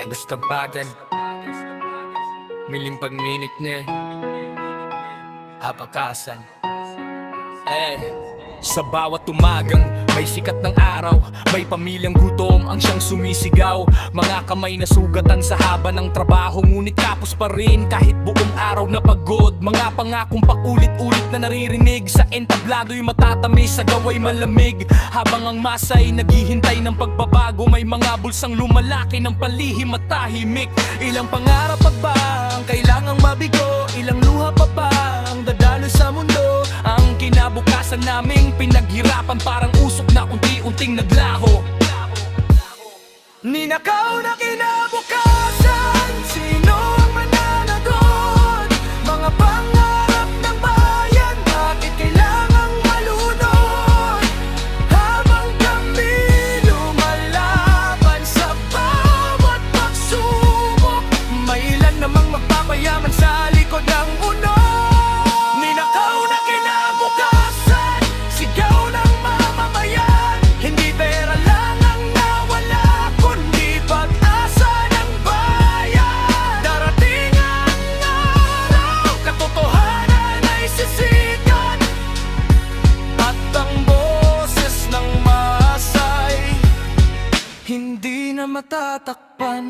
Basta bagan miling pagminit niya hapakasan. Sa bawat umagang may sikat ng araw, may pamilyang gutom ang siyang sumisigaw. Mga kamay na sugatan sa haba ng trabaho, ngunit kapos pa rin kahit buong araw na pagod. Mga pangakong paulit-ulit na naririnig, sa entablado'y matatamis, sa gawa'y malamig. Habang ang masa'y naghihintay ng pagbabago, may mga bulsang lumalaki ng palihim at tahimik. Ilang pangarap pa ba ang kailangang mabigo? Ilang luha pa ba ang dadalo sa mundo? Ang kinabukasan naming pinaghirapan parang usok na unti-unting naglaho. Ninakaw na kinabukasan, sino ang mananagot? Mga pangarap ng bayan, bakit kailangang malunod? Habang kami lumalaban sa bawat pagsubok, may ilan namang magpapayaman sa likod ng uno. Ninakaw na kinabukasan, sigaw ng mamamayan. Hindi pera lang ang nawala, kundi pag-asa ng bayan. Darating ang araw, katotohanan ay sisikat, at ang boses ng masay hindi na matatakpan.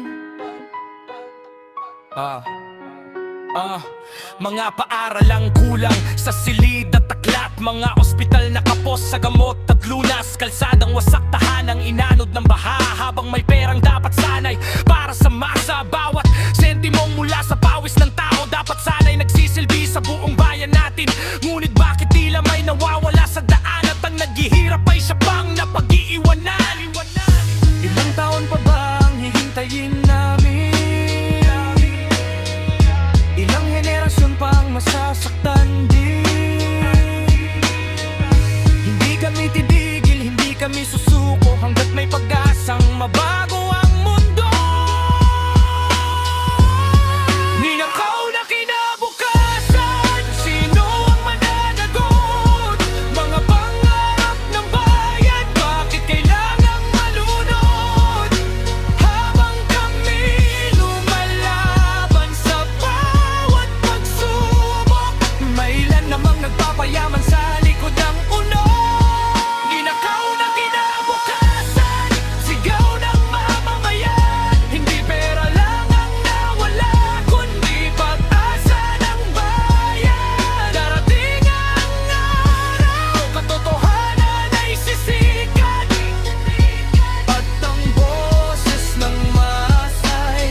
Mga paaralang kulang sa silid at taklat, mga ospital na kapos sa gamot at lunas, kalsadang wasak, tahanang inanod ng baha. Habang may perang dapat sanay para sa masa, bawat sentimong mula sa pawis ng tao dapat sanay nagsisilbi sa buong bayan natin. Ngunit bakit tila may nawawala sa daan, at ang naghihirap ay siya pang napag-iiwanan? Ilang taon pa ba ang hihintayin namin? Ilang henerasyon pang masasaktan din? Hindi kami titigil, hindi kami susuko, hanggat may pag-asang mabago ang mundo. Ninakaw na kinabukasan, sino ang mananagot? Mga pangarap ng bayan, bakit kailangang malunod? Habang kami lumalaban sa bawat pagsubok, may ilan namang nagpapayaman sa likod ng uno. Ninakaw na kinabukasan, sigaw ng mamamayan. Hindi pera lang ang nawala, kundi pag-asa ng bayan. Darating ang araw, katotohanan ay sisikat, at ang boses ng masay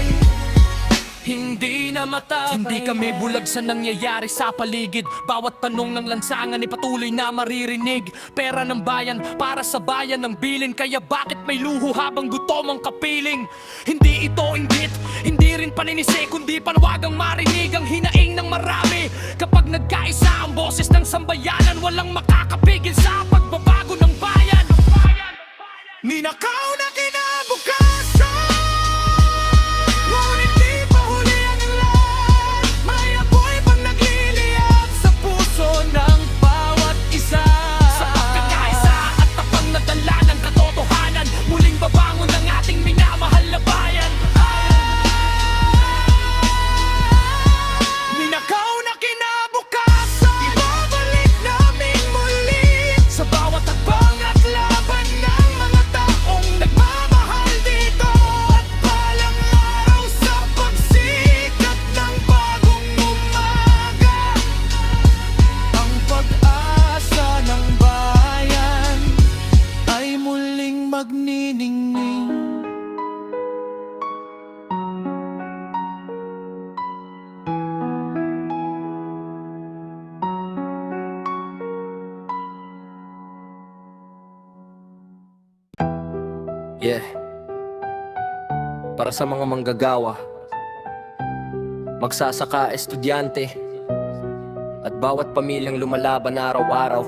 hindi na matatakpan. Hindi kami bulag sa nangyayari sa paligid, bawat tanong ng lansangan ay patuloy na maririnig. Pera ng bayan para sa bayan ng bilin, kaya bakit may luho habang gutom ang kapiling? Hindi ito inggit, hindi rin paninisi, kundi panawagang marinig ang hinaing ng marami. Kapag nagkaisa ang boses ng sambayanan, walang makakapigil sa pagbabago ng bayan. Ninakaw na kinabukasan, ngunit di pa huli ang lahat. May apoy pang nagliliyab sa puso ng bawat isa. Sa pagkakaisa at tapang na dala ng katotohanan, muling babangon ang ating minamahal na bayan. Ninakaw na kinabukasan, ibabalik namin muli sa bawat hakbang at laban ng mga taong nagmamahal dito. At balang araw sa pagsikat ng bagong umaga, ang pag-asa ng bayan ay muling magniningning. Para sa mga manggagawa, magsasaka, estudyante, at bawat pamilyang lumalaban araw-araw,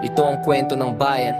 ito ang kwento ng bayan.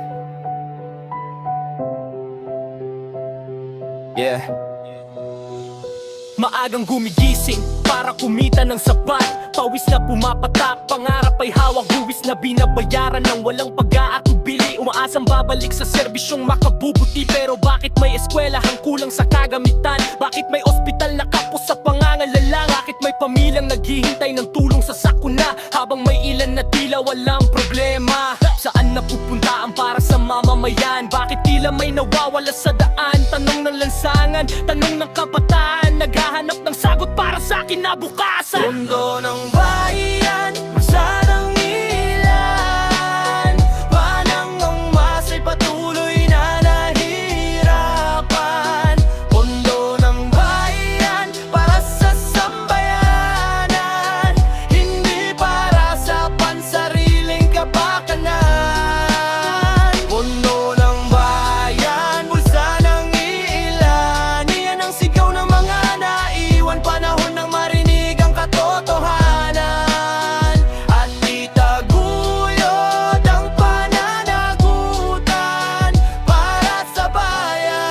Maagang gumigising para kumita ng sapat, pawis na pumapatak. Pangarap ay hawak buwis na binabayaran ng walang pag-aatubili. Umaasang babalik sa serbisyong makabubuti. Pero bakit may eskwelahang kulang sa kagamitan? Bakit may ospital na kapos sa pangangalalang? Bakit may pamilyang naghihintay ng tulong sa sakuna? Habang may ilan na tila walang problema. Saan napupunta ang para sa mamamayan? Bakit tila may nawawala sa daan? Tanong ng lansangan, tanong ng kabataan, naghahanap ng sagot para sa kinabukasan. Mundo ng bayan, masanang ilan, panangong masa'y patuloy na nahihirapan. Mundo ng bayan, para sa sambayanan, hindi para sa pansariling kapakanan. Mundo ng bayan, bulsa ng ilan, iyan ang sigaw ng mga naiwan. Panahon ng marinig ang katotohanan at itaguyod ang pananagutan para sa bayan.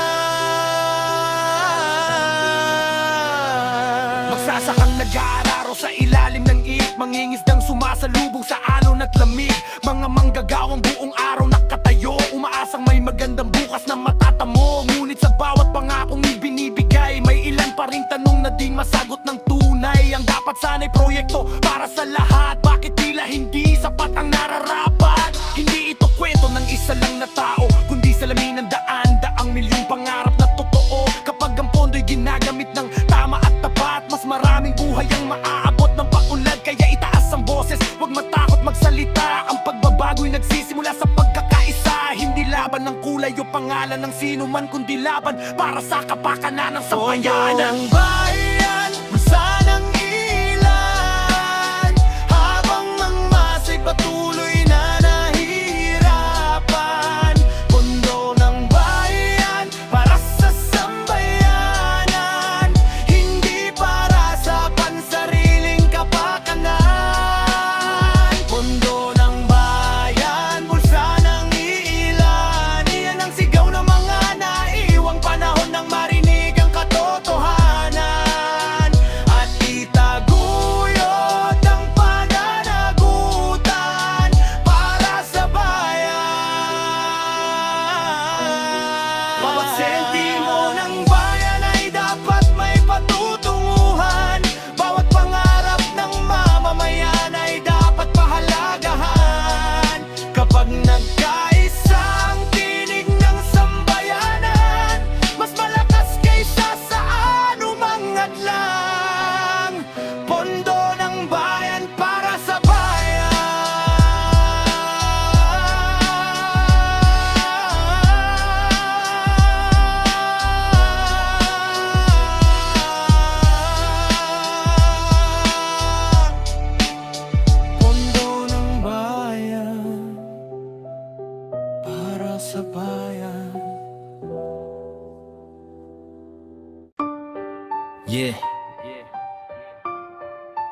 Magsasakang nag-aararo sa ilalim ng iik, mangingisdang sumasalubong sa alon at lamig. Mga manggagawang buong araw nakatayo, umaasang may magandang bukas na matatamo. Ngunit sa bawat pangakong ibinibigay, may ilan pa ring tanong na di masagot ng tunay. Ang dapat sana'y proyekto para sa lahat, bakit tila hindi sapat ang nararapat? Hindi ito kwento ng isa lang na tao, kundi salamin ng daan, daang milyong pangarap na totoo. Kapag ang pondo'y ginagamit ng tama at tapat, mas maraming buhay ang maaabot ng paunlad. Kaya itaas ang boses, huwag matakot magsalita. Ang pagbabago'y nagsisimula sa pagkakaisa. Hindi laban ng kulay o pangalan ng sino man, kundi laban para sa kapakanan ng sambayanan. Mundo ng bayan, masanang ilan, habang ang masa'y patuloy na nahihirapan. Mundo ng bayan, para sa sambayanan, hindi para sa pansariling kapakanan. Mundo ng bayan, bulsa ng ilan, iyan ang sigaw ng mga naiwang. Panahon ng marinig ang katotohanan at itaguyod ang pananagutan para sa bayan. Bawat sentimo ng bayan ay dapat may patutunguhan. Bawat pangarap ng mamamayan ay dapat pahalagahan. Kapag nagkaisa ang tinig ng sambayanan, mas malakas kaysa sa anumang hadlang. Pondo ng bayan para sa bayan. Pondo ng bayan para sa bayan. Yeah.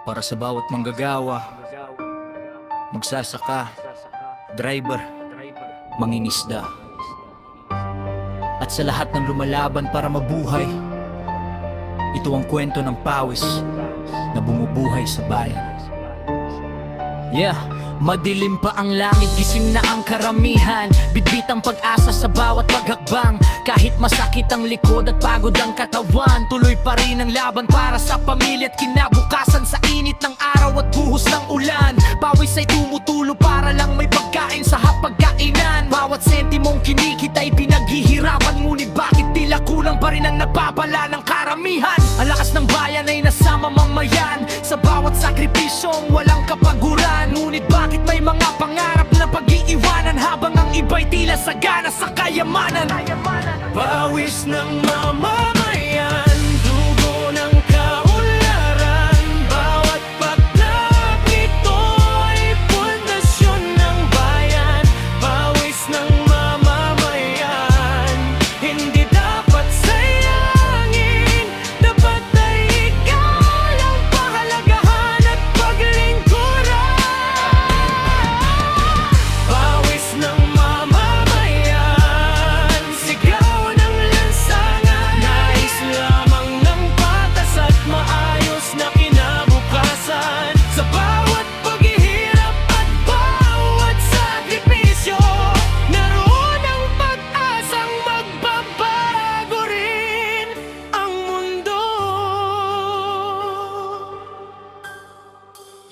Para sa bawat manggagawa, magsasaka, driver, mangingisda, at sa lahat ng lumalaban para mabuhay. Ito ang kwento ng pawis na bumubuhay sa bayan. Yeah, madilim pa ang langit, gising na ang karamihan. Bitbit ang pag-asa sa bawat paghakbang. Kahit masakit ang likod at pagod ang katawan, tuloy pa rin ang laban para sa pamilya at kinabukasan. Sa init ng araw at buhos ng ulan, pawis ay tumutulo para lang may pagkain sa hapagkainan. Bawat sentimong kinikita'y pinaghihirapan, ngunit bakit tila kulang pa rin ang napapala ng karamihan? Ang lakas ng bayan ay nasa mamamayan, sa bawat sakripisyong walang kapaguran. Ngunit bakit may mga pangarap na pag-iiwanan, habang ang iba'y tila sagana sa kayamanan? Pawis ng mamamayan, dugo ng kaunlaran, bawat paglap nito ay pundasyon ng bayan. Pawis ng mamamayan, hindi dapat sayangin, dapat ay ikaw ang pahalagahan at paglingkuran. Pawis ng mamamayan, sigaw ng lansangan,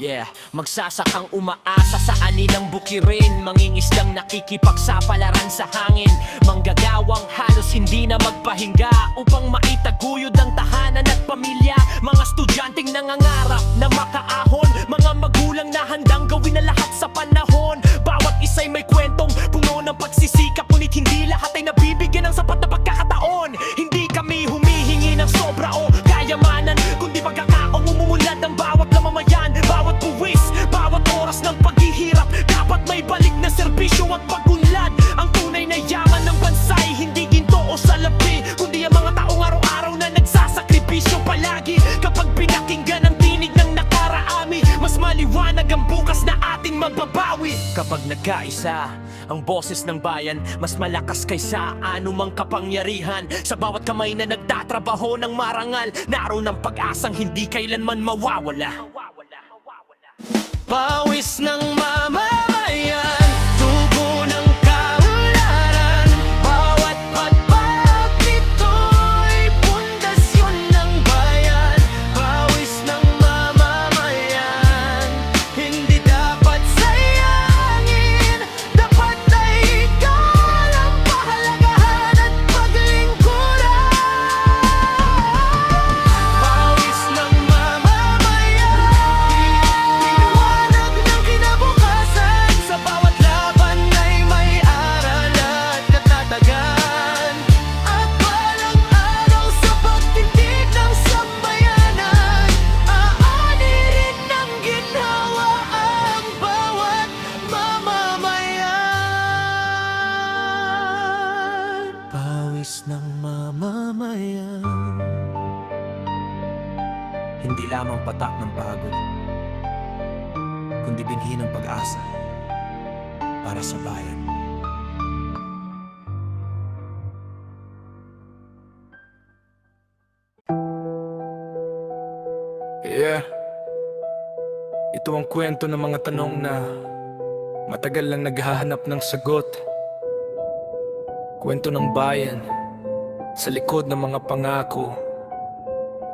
Yeah, magsasakang umaasa sa aninang bukirin, mangingisdang nakikipagsapalaran sa hangin, manggagawang halos hindi na magpahinga upang maitaguyod ang tahanan at pamilya. Mga estudyanteng nangangarap na makaahon, mga magulang na handang gawin na lahat sa panahon. Bawat isa'y may kwentong puno ng pagsisikap, ngunit hindi lahat ay nabibigyan ng sapat na pagkakataon. Hindi kami humihingi ng sobra o kayamanan, kundi pagkakaong umumulad ng bawat namamayan. Bawat buwis, bawat oras ng paghihirap, dapat may balik na serbisyo at pagunlad. Ang tunay na yaman ng bansa'y hindi ginto o salapi, kundi ang mga taong araw-araw na nagsasakripisyo palagi. Kapag pinakinggan ang tinig ng nakaraami, mas maliwanag ang bukas na ating mababawi. Kapag nagkaisa ang boses ng bayan, mas malakas kaysa anumang kapangyarihan. Sa bawat kamay na nagtatrabaho ng marangal, naroon ang pag-asang hindi kailanman mawawala. Pawis ng mamamayan, tubo ng kaunlaran, bawat patpat nito'y pundasyon ng bayan. Pawis ng mamamayan, hindi dapat sayangin, dapat ay ikaw ang pahalagahan at paglingkuran. Pawis ng mamamayan, liwanag ng kinabukasan, sa bawat laban ay may aral at katatagan. At walang araw sa pagtitig ng sambayanan, aanirin ng ginhawa ang bawat mamamayan. Pawis ng mamamayan, hindi lamang patak ng pagod, kundi binhi ng pag-asa para sa bayan. Yeah. Ito ang kwento ng mga tanong na matagal lang naghahanap ng sagot. Kwento ng bayan sa likod ng mga pangako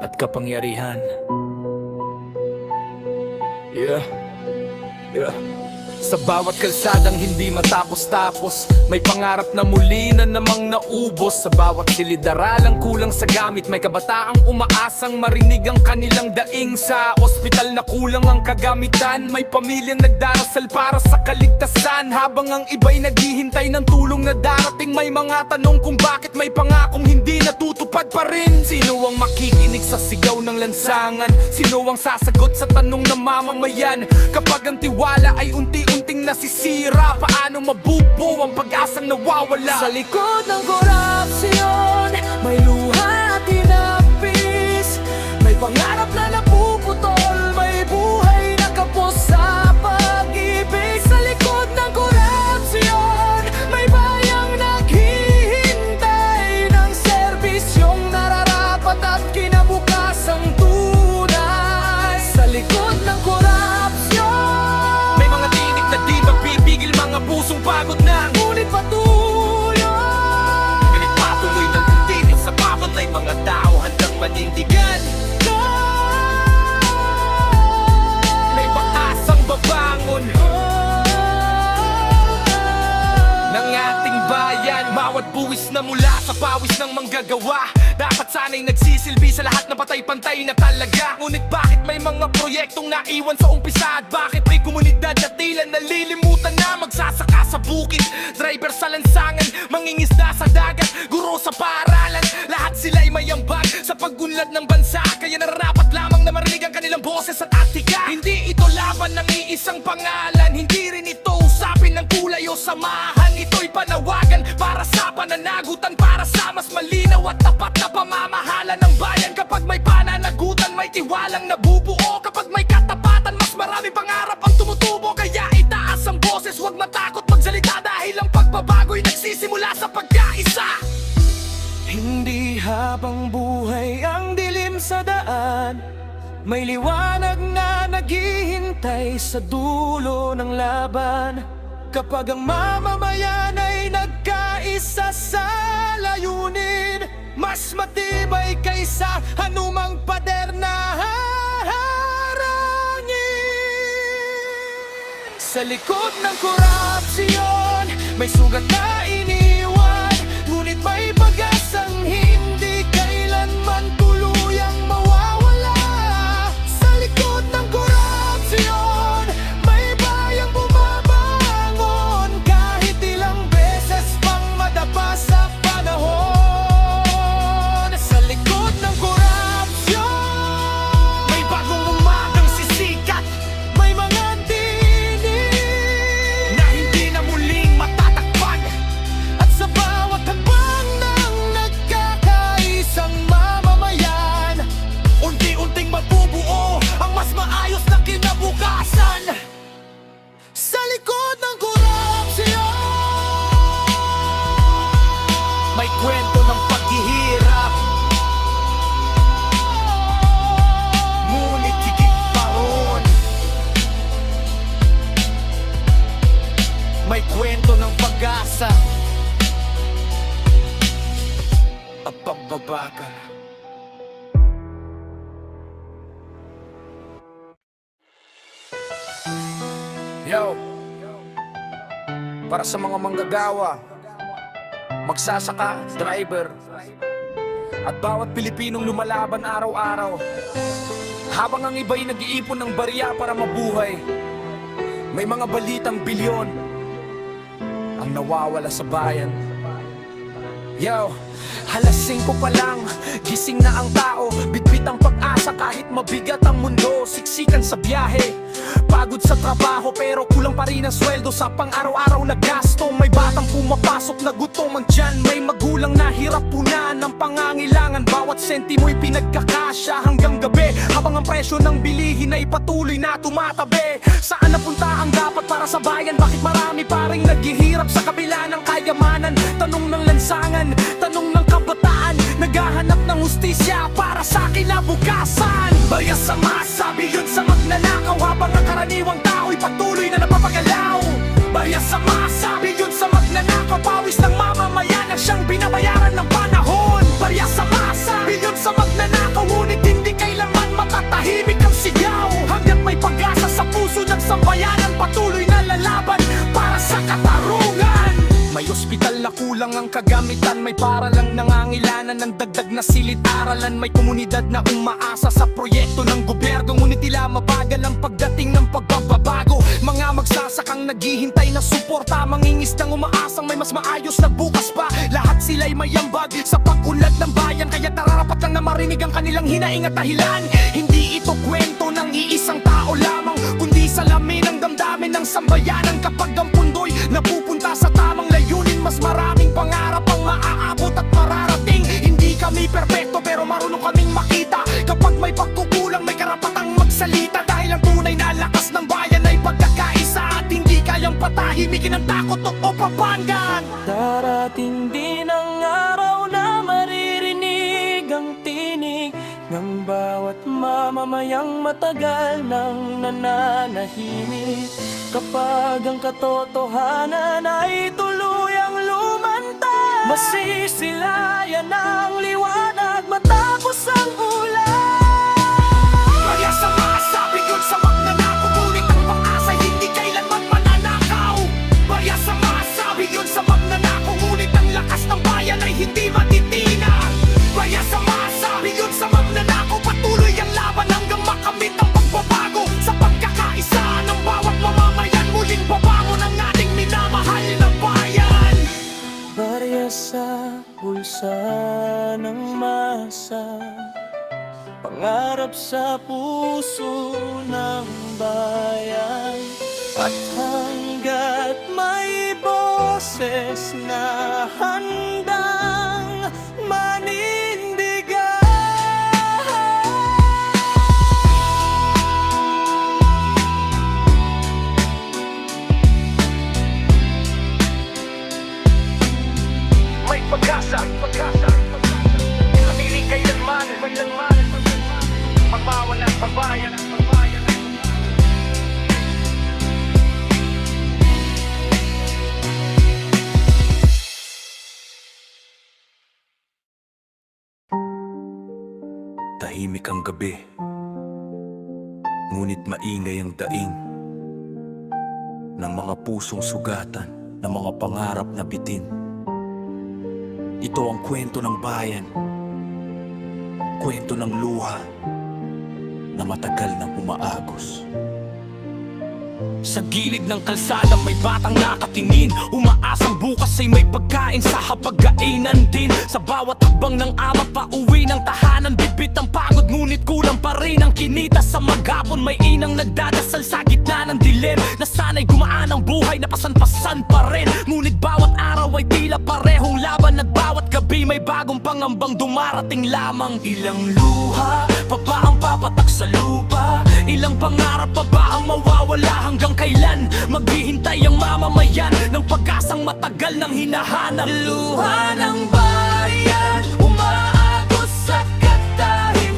at kapangyarihan. Yeah. Yeah. Sa bawat kalsadang hindi matapos-tapos, may pangarap na muli na namang naubos. Sa bawat silid-aralang kulang sa gamit, may kabataang umaasang marinig ang kanilang daing. Sa ospital na kulang ang kagamitan, may pamilyang nagdarasal para sa kaligtasan. Habang ang iba'y naghihintay ng tulong na darating, may mga tanong kung bakit may pangakong hindi natutupad pa rin. Sino ang makikinig sa sigaw ng lansangan? Sino ang sasagot sa tanong ng mamamayan? Kapag ang tiwala ay unti-unting nasisira, paano mabubuo ang pag-asang nawawala? Sa likod ng korupsyon, may luha at tinapis, may pangarap na napuputol, may buhay na kapos sa pag-ibig. Sa likod ng korupsyon, may bayang naghihintay ng serbisyong nararapat at kinabukasang tunay. Sa likod ng korupsyon, May mga tinig na di mapipigil, mga pusong pagod na ngunit patuloy. Pilit patuloy ng tinig sa bawat ay mga tao handang manindigan. May pag-asang babangon ng ating bayan. Bawat buwis na mula sa pawis ng manggagawa, dapat sana'y nagsisilbi sa lahat na patay-pantay na talaga. Ngunit bakit may mga proyektong naiwan sa umpisa? At bakit may komunidad na tila nalilimutan na? Magsasaka sa bukid, driver sa lansangan, mangingisda sa dagat, guro sa paaralan, lahat sila'y may ambag sa paggunlad ng bansa. Kaya nararapat lamang na marinig ang kanilang boses at atika. Hindi ito laban ng iisang pangalan, hindi rin ito usapin ng kulay o samahan. Ito'y panawagan para sa pananagutan, para sa mas malinaw at tapat na pamamahala ng bayan. Kapag may pananagutan, may tiwalang nabubuo. Kapag may katapatan, mas marami pangarap ang tumutubo. Kaya itaas ang boses, huwag matakot magsalita, dahil ang pagbabago'y nagsisimula sa pagkaisa. Hindi habang buhay ang dilim sa daan, may liwanag na naghihintay sa dulo ng laban. Kapag ang mamamayan ay nagkaisa sa layunin, mas matibay kaysa anumang pader na haharangin. Sa likod ng korupsyon, may sugat na iniwan, ngunit may pag-asang hindi kailanman tuluyang mawawala. Sa likod ng korupsyon, may bayang bumabangon, kahit ilang beses pang madapa sa panahon. Sa likod ng korupsyon, may bagong umagang sisikat, may mga tinig na hindi na muling matatakpan. At sa bawat hakbang ng nagkakaisang mamamayan, unti-unting mabubuo ang mas maayos na kinabukasan. Sa likod ng korupsyon, may kwento ng paghihirap, ngunit higit pa ron, may kwento ng pag-asa at pagbabagal. Yo, para sa mga manggagawa, magsasaka, driver, at bawat Pilipinong lumalaban araw-araw, habang ang iba'y nag-iipon ng barya para mabuhay, may mga balitang bilyon ang nawawala sa bayan. Yo, alas 5 pa lang, gising na ang tao, bitbit ang pag-asa kahit mabigat ang mundo, siksikan sa biyahe, pagod sa trabaho pero kulang pa rin ang sweldo sa pang-araw-araw na gasto. May batang pumapasok na gutom ang tiyan, may magulang na hirap punan ng pangangailangan, bawat sentimo'y pinagkakasya hanggang gabi, habang ang presyo ng bilihin ay patuloy na tumatabi. Saan napunta ang dapat para sa bayan? Bakit marami pa ring naghihirap sa kabila ng kayamanan? Tanong ng lansangan, tanong ng kabataan, naghahanap ng hustisya para sa kinabukasan. Bayas sa masabi yun sa magnanakaw, habang ang karaniwang tao'y patuloy na napapagalaw. Bayas sa masabi yun sa magnanakaw, pawis ng mamamayan na siyang binabayaran ng panahon. Bayas sa masabi yun sa magnanakaw, ngunit hindi kailanman matatahimik ang sigaw. Hanggat may pag-asa sa puso ng sambayanan, patuloy na lalaban para sa katarungan. May ospital na kulang ang kagamitan, may paralang nangangilanan ng dagdag na silid-aralan, may komunidad na umaasa sa proyekto ng gobyerno, ngunit tila mabagal ang pagdating ng pagbabago. Mga magsasakang naghihintay na suporta, mangingisdang umaasang may mas maayos na bukas pa. Lahat sila'y may ambag sa pag-unlad ng bayan, kaya nararapat lang na marinig ang kanilang hinaing at dahilan. Hindi ito kwento ng iisang tao lamang, kundi salamin ang damdamin ng sambayanan. Kapag ang pundo'y napupunta sa tamang layunin, mas maraming pangarap ang maaabot at mararating. Hindi kami perpekto pero marunong kaming makita, kapag may pagkukulang may karapatang magsalita. Dahil ang tunay na lakas ng bayan ay pagkakaisa, at hindi kayang patahimikin ang takot o papangan. Darating din ang araw na maririnig ang tinig ng bawat mamamayang matagal nang nananahimik. Kapag ang katotohanan ay tuluyang lumantad, masisilayan ang liwanag matapos ang ulan. Kaya sa masabi yun sa magnanakaw, ngunit ang pag-asa hindi kailanman mananakaw. Kaya sa masabi yun sa magnanakaw, ngunit ang lakas ng bayan ay hindi matitina. Kaya sa masabi yun sa magnanakaw, patuloy ang laban hanggang makamit ang pagbabago. Sa pagkakaisa ng bawat mamamayan, muling babangon ang ating minamahal na bayan. Barya sa bulsa ng masa, pangarap sa puso ng bayan. At hanggat may boses na handang manindigan, May pag-asa, hindi kailanman magmawala sa bayan. Tahimik ang gabi, ngunit maingay ang daing. ng mga pusong sugatan, ng mga pangarap na bitin. Ito ang kwento ng bayan, kwento ng luha na matagal nang umaagos. Sa gilid ng kalsada may batang nakatingin, umaasang bukas ay may pagkain sa hapag-kainan din. Sa bawat hakbang ng ama pa uwi ng tahanan, bitbit ang pagod ngunit kulang pa rin ang kinita. Sa maghapon may inang nagdadasal sa gitna ng dilim, na sana'y gumaan ang buhay na pasan-pasan pa rin. Ngunit bawat araw ay tila parehong laban, at bawat gabi may bagong pangambang dumarating lamang. Ilang luha pa ba ang papatak sa lupa? Ilang pangarap pa ba ang mawawala? Hanggang kailan maghihintay ang mamamayan ng pag-asang matagal nang hinahanap? Luha ng bayan, umaagos sa katahimikan,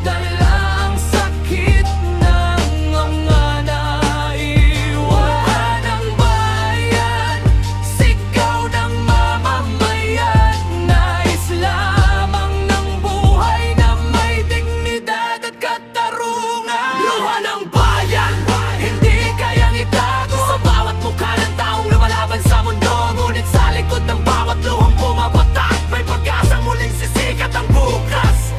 dala ang sakit ng mga naiwan. Luha ng bayan, sigaw ng mamamayan, nais lamang ng buhay na may dignidad at katarungan. Luha ng bayan, hindi kayang itago sa bawat mukha ng taong lumalaban sa mundo. Ngunit sa likod ng bawat luhang pumapatak, may pag-asang muling sisikat ang bukas.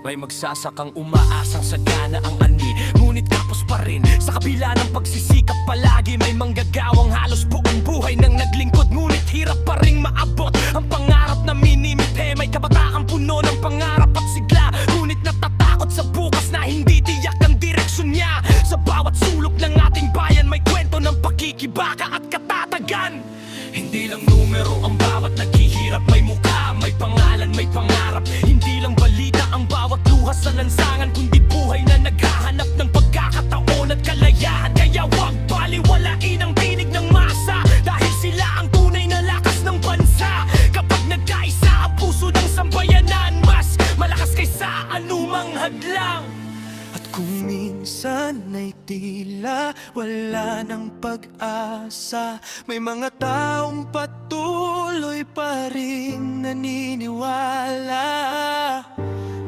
May magsasakang umaasang sagana ang ani, ngunit kapos pa rin. Sa kabila ng pagsisikap palagi, may manggagawang halos buong buhay nang naglingkod, ngunit hirap pa rin maabot ang pangarap na minimite. May kabataang puno ng pangarap at sigla, ngunit natatakot sa bukas na hindi tiyak ang direksyon niya. Sa bawat sulok ng ating bayan may kwento ng pakikibaka at katatagan. Hindi lang numero ang bawat naghihirap, may mukha, may pangalan, may pangarap. Hindi lang balita ang bawat luha sa lansangan, kundi buhay na naghahanap ng pagkakataon at kalayaan. Kaya wag baliwalain ang tinig ng masa, dahil sila ang tunay na lakas ng bansa. Kapag nagkaisa ang puso ng sambayanan, mas malakas kaysa anumang hadlang. At kung minsan ay tila wala ng pag-asa, may mga taong patuloy pa rin naniniwala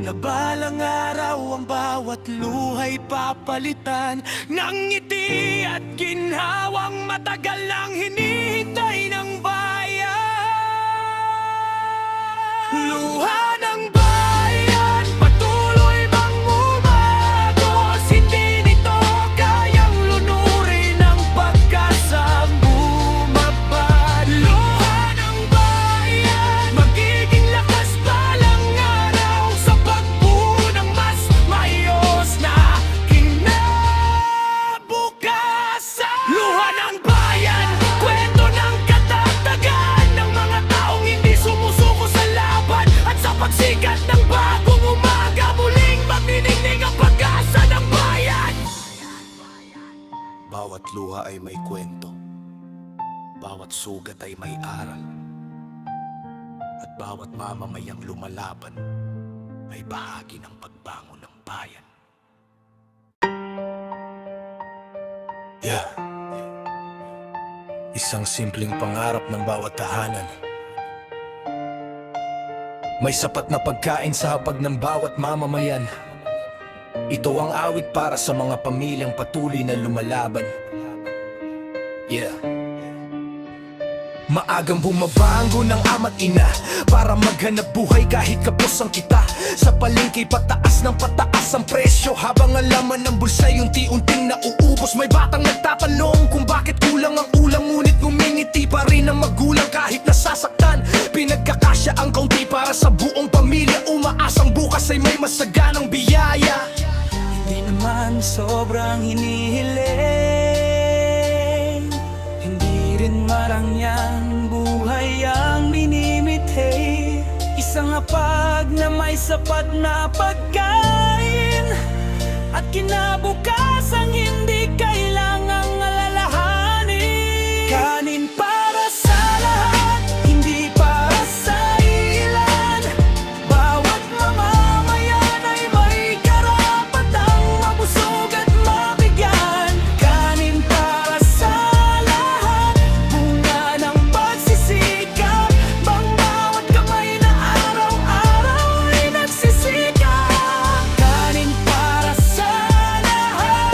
na balang araw ang bawat luha'y papalitan ng ngiti at ginhawang matagal nang hinihintay ng bayan. Luha ng bayan, patuloy bang umagos? Hindi nito kayang lunurin ang pag-asang bumabad. Luha ng bayan, magiging lakas balang araw sa pagbuo ng mas maayos na kinabukasan. Luha ng bayan, kwento ng katatagan ng mga taong hindi sumusuko sa laban, at sa pagsikat ng bagong umaga muling maniningning ang pag-asa ng bayan. Bawat luha ay may kwento, bawat sugat ay may aral, at bawat mamamayang lumalaban ay bahagi ng pagbangon ng bayan. Isang simpleng pangarap ng bawat tahanan. May sapat na pagkain sa hapag ng bawat mamamayan. Ito ang awit para sa mga pamilyang patuloy na lumalaban. Maagang bumabango ng ama't ina para maghanap buhay kahit kapos ang kita. Sa palengke pataas ng pataas ang presyo, habang ang laman ng bulsa'y unti-unting nauubos. May batang nagtatanong kung bakit kulang ang ulam, ngunit ngumingiti pa rin ang magulang kahit nasasaktan. Pinagkakasya ang kaunti para sa buong pamilya, umaasang bukas ay may masaganang biyaya. Hindi naman sobrang hinihiling, hindi rin marangyang buhay ang minimite. Isang hapag na may sapat na pagkain, at kinabukasan hindi kailangang alalahanin. Kanin para sa lahat, hindi para sa ilan. Bawat mamamayan ay may karapatang mabusog at mabigyan. Kanin para sa lahat, bunga ng pagsisikap, bang bawat kamay na araw-araw ay nagsisikap. Kanin para sa lahat,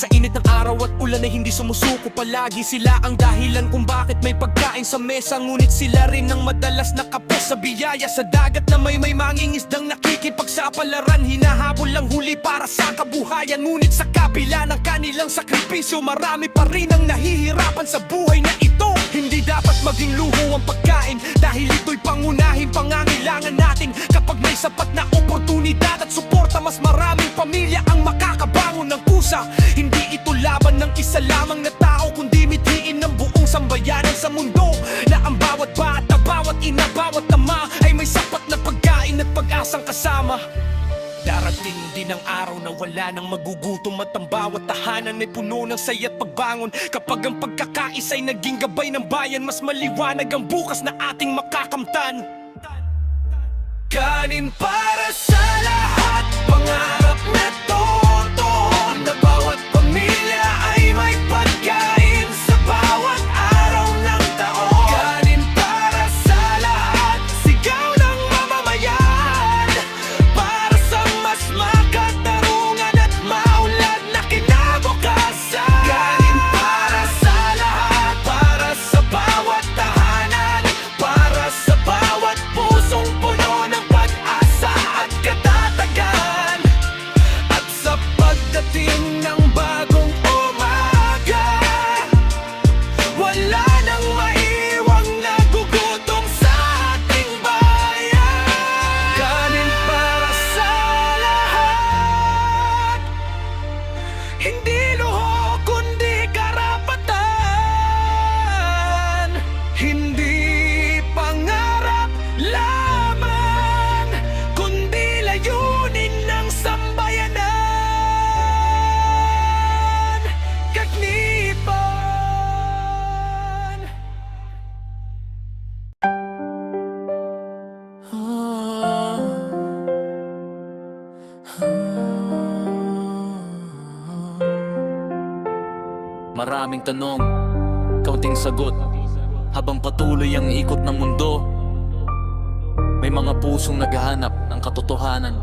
Sa init ng araw at ulan ay hindi sumusuko palagi. Sila ang dahilan kung bakit may pagkain sa mesa. Ngunit sila rin ang madalas nakapes sa biyaya. Sa dagat na may mangingisdang nakikipagsapalaran. Hinahabol lang huli para sa kabuhayan. Ngunit sa kabila ng kanilang sakripisyo, marami pa rin ang nahihirapan sa buhay na ito. Hindi dapat maging luho ang pagkain, dahil ito'y pangunahing pangangailangan natin. Kapag may sapat na oportunidad at suporta, mas maraming pamilya ang makakabangon ng kusa. Hindi ito laban ng isa lamang na tao, kundi mithiin ng buong sambayanan sa mundo. Na ang bawat bata, bawat ina, bawat ama ay may sapat na pagkain at pag-asang kasama. Darating din ang araw na wala nang magugutom at ang bawat tahanan ay puno ng saya at pagbangon. Kapag ang pagkakais ay naging gabay ng bayan, mas maliwanag ang bukas na ating makakamtan. Kanin para sa lahat, pangarap na totoo, na bawat pamilya ay may pagkain sa bawat araw ng taon. Kanin para sa lahat, sigaw ng mamamayan, para sa mas makatarungan at maunlad na kinabukasan. Kanin para sa lahat, para sa bawat tahanan, para sa bawat pusong puno ng pag-asa at katatagan. At sa pagdating ng bagong umaga, wala nang maiwang nagugutom sa ating bayan. Kanin para sa lahat, hindi luho kundi karapatan. Hindi pangarap lamang, kundi layunin ng sambayanan. Kagnipan. Maraming tanong, kaunting sagot. Habang patuloy ang ikot ng mundo, may mga pusong naghahanap ng katotohanan.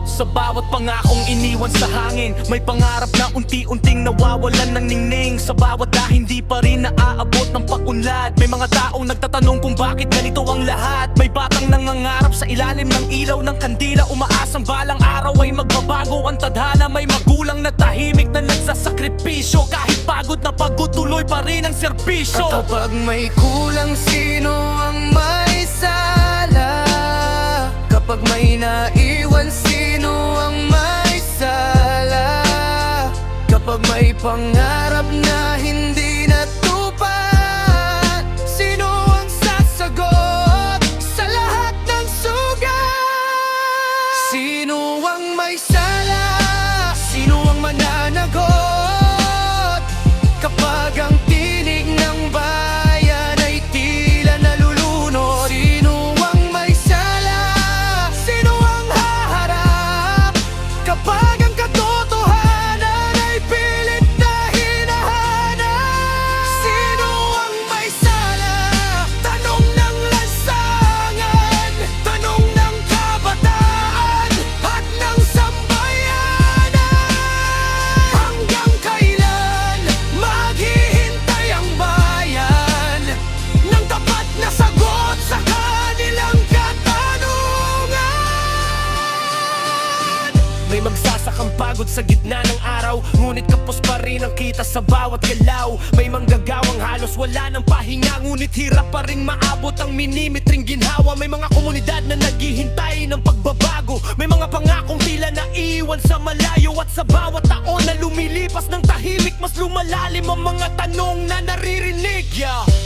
Sa bawat pangakong iniwan sa hangin, may pangarap na unti-unting nawawalan ng ningning. Sa bawat na hindi pa rin naaabot ng pag-unlad, may mga taong nagtatanong kung bakit ganito ang lahat. May batang nangangarap sa ilalim ng ilaw ng kandila, umaasang balang araw ay magbabago ang tadhana. May magulang na tahimik na nagsasakripisyo, kahit pagod na pagod tuloy pa rin ang serbisyo. Kapag may kulang, sino ang may sala? Kapag may naiwan, sino ang may sala? Kapag may pangarap na hindi natupad, sino ang sasagot sa lahat ng sugat? Sino ang may sala? Sino ang mananagot? Kapag ang tinig ng bayan ay tila nalulunod, sino ang may sala? Sino ang haharap? Kapag ang katotohanan ay pilit na hinahanap, sino ang may sala? Tanong ng lansangan, tanong ng kabataan at ng sambayanan. Hanggang kailan maghihintay ang bayan ng tapat na sagot sa kanilang katanungan? May magsasakang pagod sa gitna ng araw, ngunit kapos pa rin ang kita sa bawat galaw. May manggagawang halos wala ng pahinga, ngunit hirap pa rin maabot ang minimitring ginhawa. May mga komunidad na naghihintay ng pagbabago, may mga pangakong tila naiwan sa malayo. At sa bawat taon na lumilipas ng tahimik, mas lumalalim ang mga tanong na naririnig.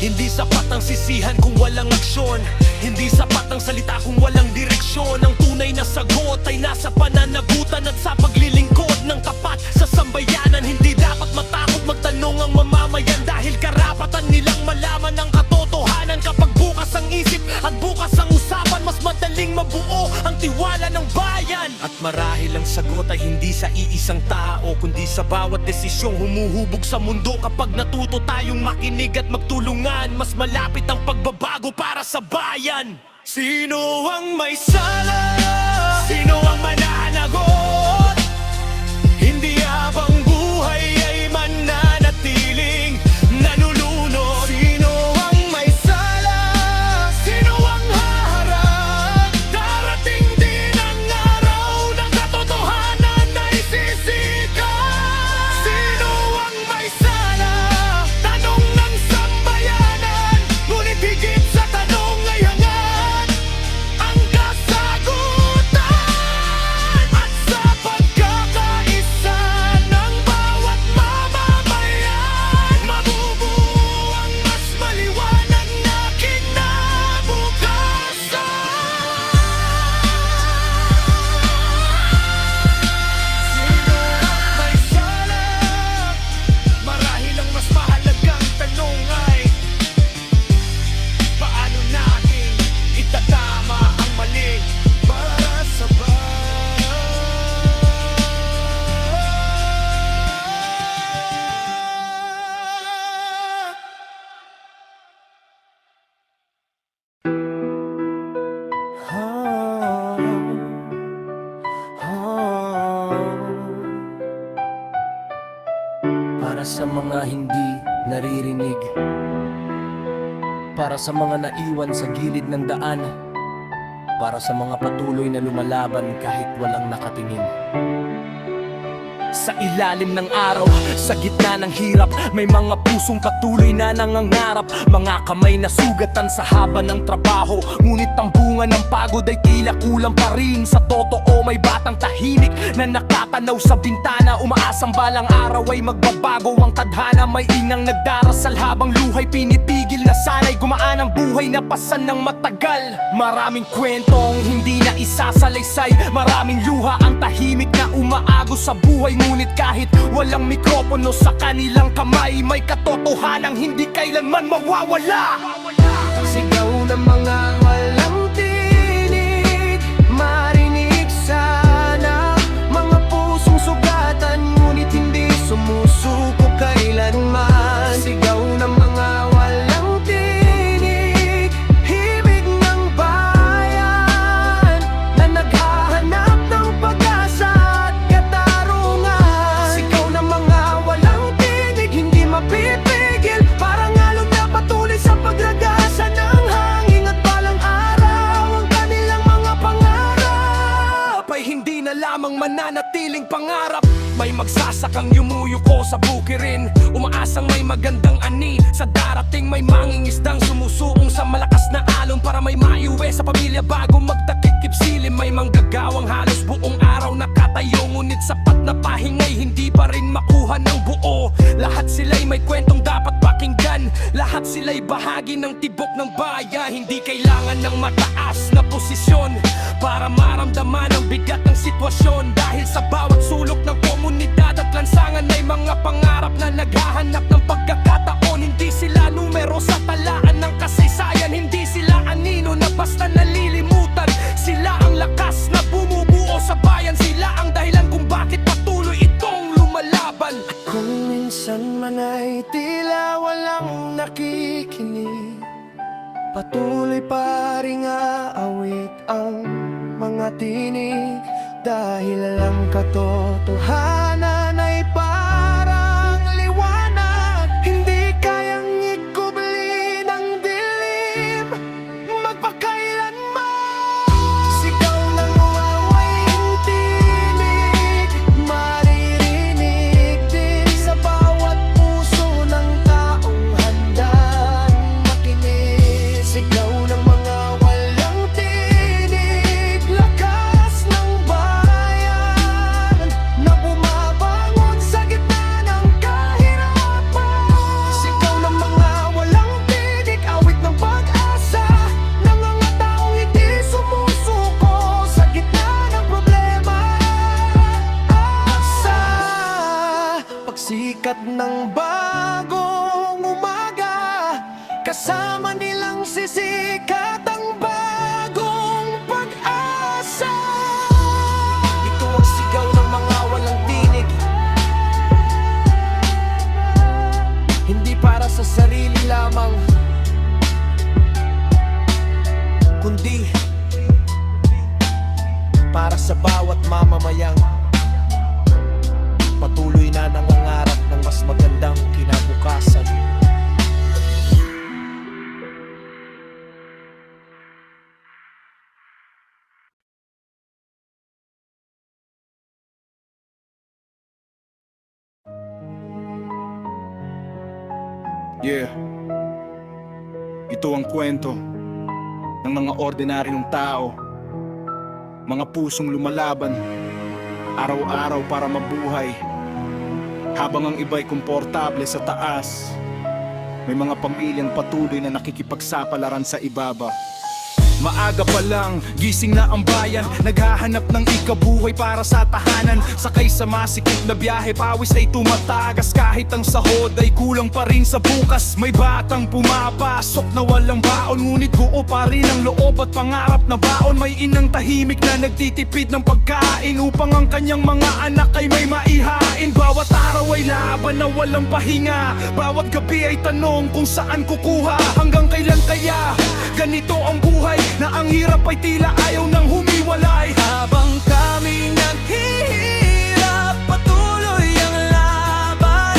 Hindi sapat ang sisihan kung walang aksyon, hindi sapat ang salita kung walang direksyon. Ang tunay na sagot ay nasa pananagutan at sa paglilingkod ng tapat sa sambayanan. Hindi dapat matakot magtanong ang mamamayan, dahil karapatan nilang malaman ang katotohanan. Kapag bukas ang isip at bukas ang usapan, mas madaling mabuo ang tiwala ng bayan. At marahil ang sagot ay hindi sa iisang tao, kundi sa bawat desisyong humuhubog sa mundo. Kapag natuto tayong makinig at magtulungan, mas malapit ang pagbabago para sa bayan. Sino ang may sala? Sino ang mananagot? Hindi Para sa mga hindi naririnig, para sa mga naiwan sa gilid ng daan, para sa mga patuloy na lumalaban kahit walang nakatingin. Sa ilalim ng araw, sa gitna ng hirap, may mga pusong patuloy na nangangarap. Mga kamay na sugatan sa haba ng trabaho, ngunit ang bunga ng pagod ay tila kulang pa rin. Sa totoo, may batang tahimik na nakatanaw sa bintana, umaasang balang araw ay magbabago ang tadhana. May inang nagdarasal habang luhay pinipigil na sana'y gumaan ang buhay na pasan ng matagal. Maraming kwentong hindi na isasalaysay, maraming luha ang tahimik na umaagos sa buhay. Ngunit kahit walang mikropono sa kanilang kamay, may katotohanang hindi kailanman mawawala. Sigaw ng mga walang tinig, marinig sana. Mga pusong sugatan, ngunit hindi sumusuko kailanman. Sigaw ng mga walang tinig, himig ng bayan na naghahanap ng pag-asa at katarungan. Sigaw ng mga walang tinig, hindi mapipigil, parang alon na patuloy sa pagragasa ng hangin at balang araw. Ang kanilang mga pangarap ay hindi na lamang mananatiling pangarap. May magsasakang yumuyuko sa bukirin, umaasang may magandang ani. Sa darating may mangingisdang sumusuong sa malakas na alon para may maiuwi sa pamilya bago magtakip silim. May manggagawang halos buong araw nakatayo, ngunit sapat na pahingay hindi pa rin makuha ng buo. Lahat sila'y may kwentong dapat pakinggan, lahat sila'y bahagi ng tibok ng bayan. Hindi kailangan ng mataas na posisyon para maramdaman ang bigat ng sitwasyon, dahil sa bawat sulok ng komunidad at lansangan ay mga pangarap na naghahanap ng pagkakataon. Hindi sila numero sa talaan ng kasaysayan, hindi sila anino na basta nalilimutan. Sila ang lakas na bumubuo sa bayan, sila ang dahilan kung bakit patuloy itong lumalaban. Kung minsan man ay tila walang nakikinig, patuloy pa ring aawit ang mga tinig, dahil ang katotohanan ay parang liwanag, hindi kayang ikubli ng dilim magpakailanman. Sigaw ng wawayang tinig, maririnig din sa bawat puso ng taong handang makinig. Sigaw ng mga walang tinig, lakas ng bayan na bumabangon sa gitna ng kahirapan. Sigaw ng mga walang tinig, awit ng pag-asa ng mga taong hindi sumusuko sa gitna ng problema. Sa pagsikat ng bagong umaga, kasama nilang sisikat ang bagong pag-asa. Ito ang sigaw ng mga walang tinig, hindi para sa sarili lamang, kundi para sa bawat mamamayang patuloy na nangangarap ng mas magandang kinabukasan. Yeah. Ito ang kwento ng mga ordinaryong tao, mga pusong lumalaban araw-araw para mabuhay, habang ang iba'y komportable sa taas. May mga pamilyang patuloy na nakikipagsapalaran sa ibaba. Maaga pa lang, gising na ang bayan, naghahanap ng ikabuhay para sa tahanan. Sakay sa masikip na biyahe, pawis ay tumatagas, kahit ang sahod ay kulang pa rin sa bukas. May batang pumapasok na walang baon, ngunit buo pa rin ang loob at pangarap na baon. May inang tahimik na nagtitipid ng pagkain upang ang kanyang mga anak ay may maihain. Bawat araw ay laban na walang pahinga, bawat gabi ay tanong kung saan kukuha. Hanggang kailan kaya ganito ang buhay, na ang hirap ay tila ayaw nang humiwalay. Habang kami naghihirap, patuloy ang laban,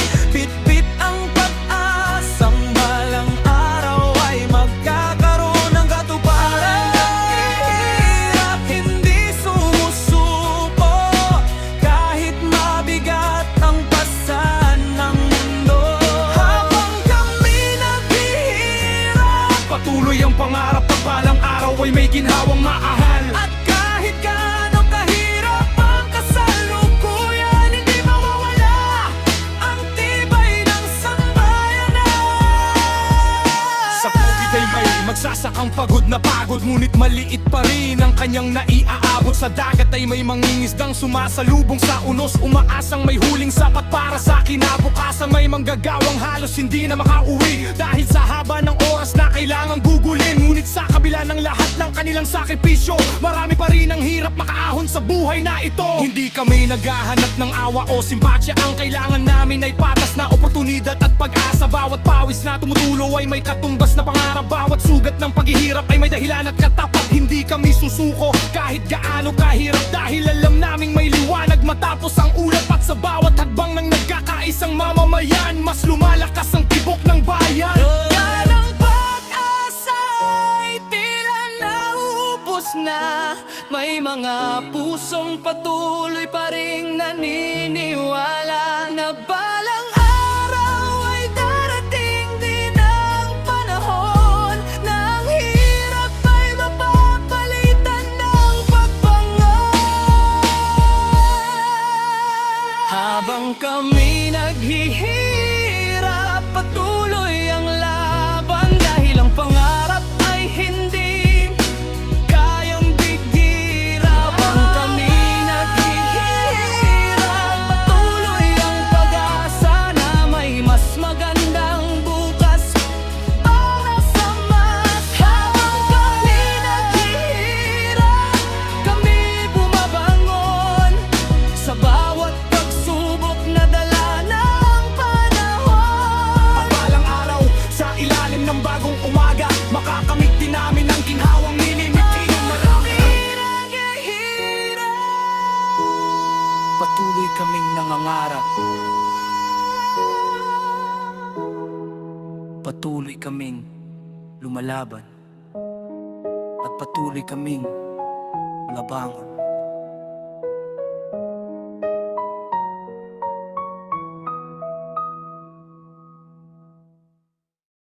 Ngunit maliit pa rin ang kanyang naiaabot. Sa dagat ay may mangingisdang sumasalubong sa unos, umaasang may huling sapat para sa kinabukasan. May manggagawang halos hindi na makauwi dahil sa haba ng oras na kailangang gugulin. Ngunit sa kabila ng lahat ng kanilang sakripisyo, marami pa rin ang hirap makaahon sa buhay na ito. Hindi kami naghahanap ng awa o simpatsya. Ang kailangan namin ay patas na oportunidad at pag-asa. Bawat pawis na tumutulo ay may katumbas na pangarap. Bawat sugat ng paghihirap ay may dahilan at katapat. Hindi kami susuko kahit gaano kahirap, dahil alam naming may liwanag matapos ang ulap. At sa bawat hadbang ng nagkakaisang mamamayan, mas lumalakas ang tibok ng bayan. Yan ang pag-asa ay tila naubos na. May mga pusong patuloy pa ring naniniwala na balang araw ay darating din ang panahon na ang hirap ay mapapalitan ng pagbangon. Habang kami naghihirap, patuloy ang laban dahil ang pangarap ay hindi kayang bigyan. Habang kami naghihirap, patuloy ang pag-asa na may mas magandang bukas para sa mas. Habang kami naghihirap, kami bumabangon sa bawat pagsubok na dala ng panahon. Balang araw, sa ilalim ng bagong umaga, makakamit din namin ang ginhawang nilimiti ng marami. Patuloy kaming nangangarap. Patuloy kaming lumalaban. At patuloy kaming labangon.